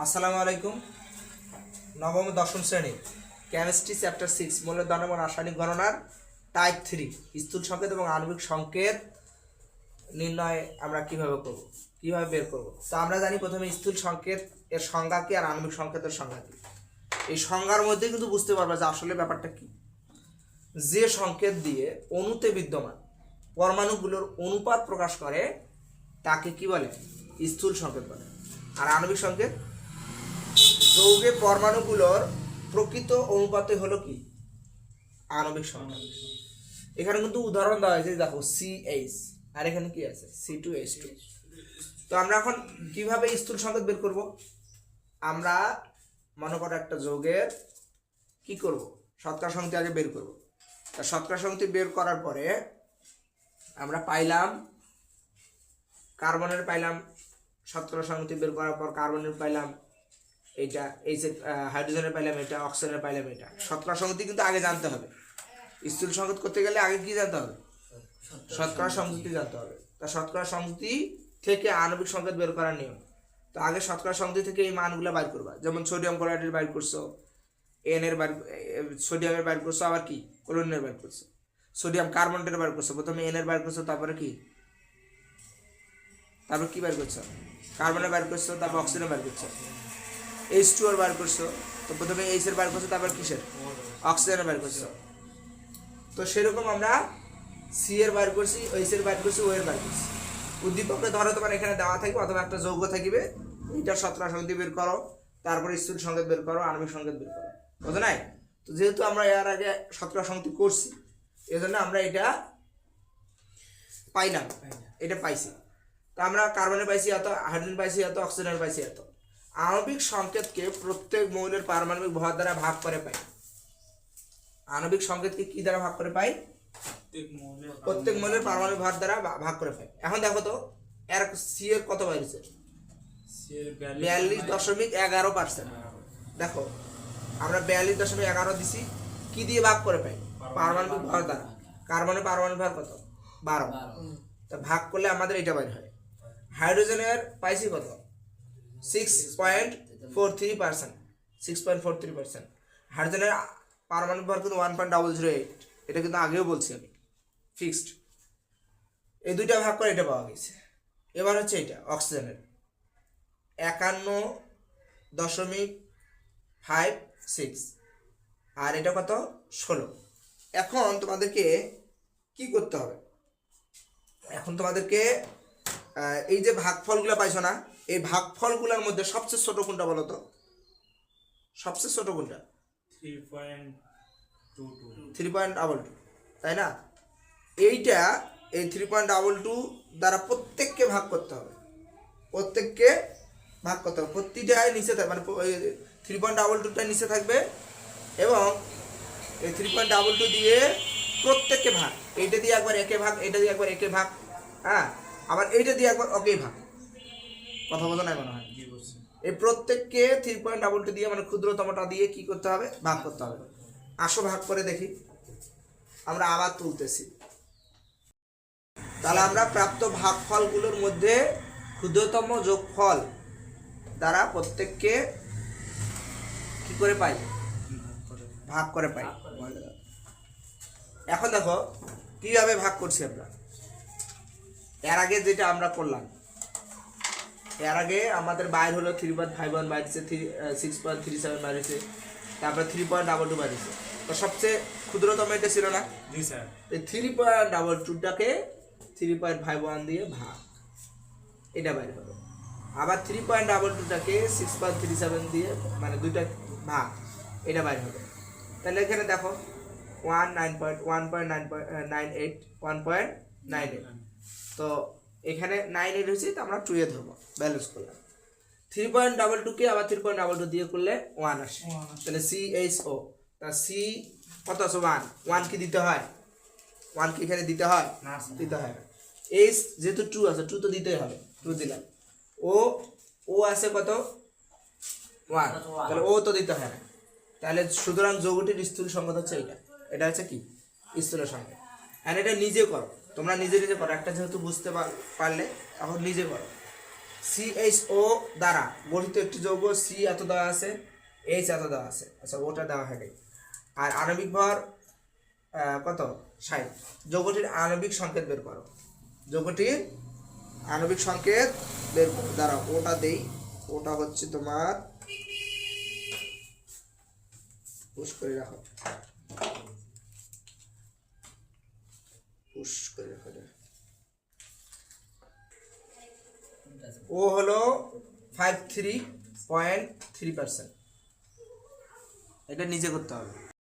আসসালামু আলাইকুম। নবম ও দশম শ্রেণী কেমিস্ট্রি চ্যাপ্টার 6 মৌলের দান এবং রাসায়নিক গণনার টাইপ 3 স্থূল সংকেত এবং আণবিক সংকেত নির্ণয় আমরা কিভাবে বের করব। তো আমরা জানি প্রথমে স্থূল সংকেত এর সংজ্ঞা কি আর আণবিক সংকেতের সংজ্ঞা কি। এই সংজ্ঞার মধ্যে কিন্তু বুঝতে পারবে যে আসলে ব্যাপারটা কি। যে সংকেত দিয়ে অণুতে বিদ্যমান পরমাণুগুলোর অনুপাত প্রকাশ করে তাকে কি বলে? স্থূল সংকেত বলে। আর আণবিক সংকেত যৌগে পরমাণুগুলোর প্রকৃত অনুপাতে হলো কি? আণবিক সংকেত। এখানে কিন্তু উদাহরণ দেওয়া হয়েছে, দেখো CH আর এখানে কি আছে C2H2। তো আমরা এখন কিভাবে স্থূল সংকেত বের করব? আমরা মনে করো একটা যৌগের কি করব, শতকরা সংখ্যা আগে বের করব। তা শতকরা সংখ্যা বের করার পরে আমরা পাইলাম কার্বনের পাইলাম শতকরা সংখ্যা বের করার পর কার্বনের পাইলাম এইটা, এই যে হাইড্রোজেনের পাইলাম এটা, অক্সিজেনের পাইলাম এটা। শতকরা সংহতি কিন্তু আগে জানতে হবে। স্থূল সংকেত করতে গেলে আগে কি জানতে হবে? শতকরা সংহতি জানতে হবে। তা শতকরা সংহতি থেকে আণবিক সংকেত বের করার নিয়ম। তো আগে শতকরা সংহতি থেকে এই মানগুলো বাইর করবা। যেমন সোডিয়াম ক্লোরাইডের বাইর করছো, সোডিয়ামের বাইর করছো, আবার কি ক্লোরিনের বাইর করছো। সোডিয়াম কার্বনেটের বাইর করছো, প্রথমে এনের বাইর করছো, তারপরে কি বাইর করছো? কার্বনের বাইর করছো, তারপর অক্সিজেনের বাইর করছো। H2 বার করছো, তো প্রথমে H এর বার করছো, তারপর কিসের? অক্সিজেনের বার করছো। তো সেরকম আমরা C এর বার করছি, H এর বার করছি, O এর বার করছি। উদ্দীপকে ধরো তোমার এখানে দেওয়া থাকবে অথবা একটা যৌগ থাকবে, এইটার শতকরা সংকেত বের করো, তারপরে স্থূল সংকেত বের করো, আণবিক সংকেত বের করো, বুঝো নাই? তো যেহেতু আমরা এর আগে শতকরা সংকেত করছি, এজন্য আমরা এটা পাইলাম, এটা পাইছি। তা আমরা কার্বনের পাইছি এত, হাইড্রোজেন পাইছি এত, অক্সিজেনের পাইছি এত। আণবিক সংকেতকে প্রত্যেক মৌলের পারমাণবিক ভর দ্বারা ভাগ করে পাই। আণবিক সংকেতকে কি দ্বারা ভাগ করে পাই? প্রত্যেক মৌলের পারমাণবিক ভর দ্বারা ভাগ করে পাই। এখন দেখো তো এর সি এর কত বাইরেছে? 42.11%। দেখো আমরা 42.11 দিছি, কি দিয়ে ভাগ করে পাই? পারমাণবিক ভর দ্বারা। কার্বনের পারমাণবিক ভর কত? 12। তা ভাগ করলে আমাদের এটা বাইর হয়। হাইড্রোজেনের পাইছি কত? 6.43%। 6.43%। হাইড্রোজেনের পারমাণবিক ভর কিন্তু 1.008। এটা কিন্তু আগেও বলছি আমি, ফিক্সড। এই দুইটা ভাগ করে এটা পাওয়া গেছে। এবার হচ্ছে এটা অক্সিজেনের 51.56 আর এটা কত? 16। এখন তোমাদেরকে কি করতে হবে? এখন তোমাদেরকে এই যে ভাগফলগুলো পাইছো না, এই ভাগফলগুলোর মধ্যে সবচেয়ে ছোট কোনটা বলো তো? সবচেয়ে ছোট কোনটা? 3.22, তাই না? এইটা এই 3.22 দ্বারা প্রত্যেককে ভাগ করতে হবে। প্রতিটাই নিচে থাকবে, মানে 3.22টা নিচে থাকবে এবং এই 3.22 দিয়ে প্রত্যেককে ভাগ। এইটা দিয়ে একবার একে ভাগ, এটা দিয়ে একবার একে ভাগ, হ্যাঁ, আবার এইটা দিয়ে একবার ওকেই ভাগ। কথা বোঝা নাই মনে হয়? এই প্রত্যেককে 3.22 দিয়ে, মানে ক্ষুদ্রতমটা দিয়ে কি করতে হবে? ভাগ করতে হবে। আসো ভাগ করে দেখি। আমরা আবার তুলতেছি। তাহলে আমরা প্রাপ্ত ভাগফলগুলোর মধ্যে ক্ষুদ্রতম যোগফল দ্বারা প্রত্যেককে কি করে পাই? ভাগ করে পাই। এখন দেখো কিভাবে ভাগ করছি আমরা। এর আগে যেটা আমরা করলাম, এর আগে আমাদের বাইর হলো 3.51 বাইরেছে, 6.37 বাইরেছে, তারপরে 3.22 বাইরেছে। তো সবচেয়ে ক্ষুদ্রতম এটা ছিল না? জি স্যার। এই 3.22টাকে 3.51 দিয়ে ভাগ, এটা বাইর হলো। আবার 3.22টাকে 6.37 দিয়ে, মানে দুইটা ভাগ, এটা বাইর হলো। তাহলে এখানে দেখো 1.98 তো এখানে 98 হয়েছে, তো আমরা 2 এ ধরবো, ব্যালেন্স করলাম। 3.22কে আবার 3.22 দিয়ে করলে 1 আসে। তাহলে CHO, তা সি কত আছে? 1 কি দিতে হয়? 1 কি এখানে দিতে হয়? না, দিতে হয় না। H যেহেতু 2 আছে, 2 তো দিতেই হবে, 2 দিলাম। ও আছে কত? 1, তাহলে ও তো দিতে হয় না। তাহলে সুতরাং যৌগটির স্থূল সংকেত হচ্ছে এটা হচ্ছে কি? স্থূল সংকেত। আর এটা নিজে করো, তোমরা নিজে করো। একটা যেহেতু বুঝতে পারলে, এখন নিজে করো। CHO দ্বারা গঠিত একটি যৌগ সি এত দেওয়া আছে, এইচ এত দেওয়া আছে, আচ্ছা ওটা দেওয়া হয়নি। আর আণবিক ভর কত 60। যৌগটির আণবিক সংকেত বের করো, যৌগটির আণবিক সংকেত বের করো, দাঁড়াও ওটা দেই, ওটা হচ্ছে তোমার পুশ করে রাখো, পুশ করে রাখো। ও হলো 53.3%। এটা নিজে করতে হবে।